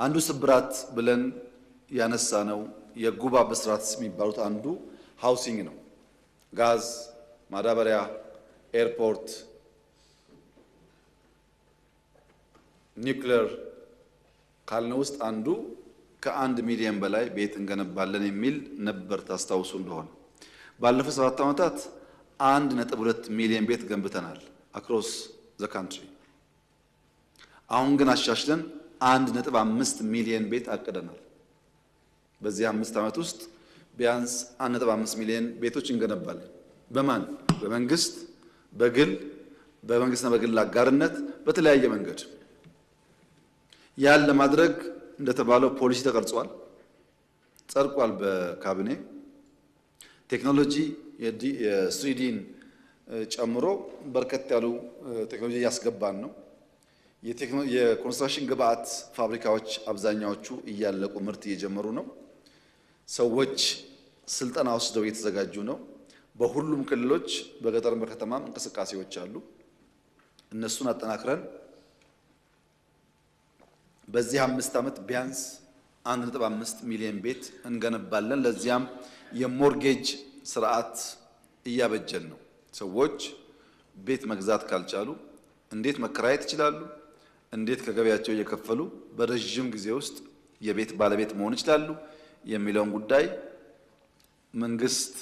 አንዱ ስብራት ብለን ያነሳነው የጉባ ብስራት የሚባሉት አንዱ ሃውሲንግ ነው። ጋዝ፣ ማዳበሪያ፣ ኤርፖርት፣ ኒውክሌር ካልነው ውስጥ አንዱ ከ1 ሚሊዮን በላይ ቤት እንገነባለን የሚል ነበር። ታስታውሱ እንደሆነ ባለፈው 7 ዓመታት 1.2 ሚሊዮን ቤት ገንብተናል አክሮስ ዘ ካንትሪ። አሁን ግን አሻሽለን 1.5 ሚሊዮን ቤት አቅደናል። በዚህ 5 ዓመት ውስጥ ቢያንስ 1.5 ሚሊዮን ቤቶች እንገነባለን። በማን? በመንግስት፣ በግል፣ በመንግስትና በግል አጋርነት በተለያየ መንገድ። ያን ለማድረግ እንደተባለው ፖሊሲ ተቀርጿል፣ ጸድቋል በካቢኔ። ቴክኖሎጂ የስሪዲን ጨምሮ በርከት ያሉ ቴክኖሎጂ እያስገባን ነው። የኮንስትራክሽን ግብአት ፋብሪካዎች አብዛኛዎቹ እያለቁ ምርት እየጀመሩ ነው። ሰዎች ስልጠና ወስደው እየተዘጋጁ ነው። በሁሉም ክልሎች በገጠርም በከተማም እንቅስቃሴዎች አሉ። እነሱን አጠናክረን በዚህ 5 ዓመት ቢያንስ 1.5 ሚሊዮን ቤት እንገነባለን። ለዚያም የሞርጌጅ ስርዓት እያበጀን ነው። ሰዎች ቤት መግዛት ካልቻሉ እንዴት መከራየት ይችላሉ? እንዴት ከገበያቸው እየከፈሉ በረጅም ጊዜ ውስጥ የቤት ባለቤት መሆን ይችላሉ የሚለውን ጉዳይ መንግስት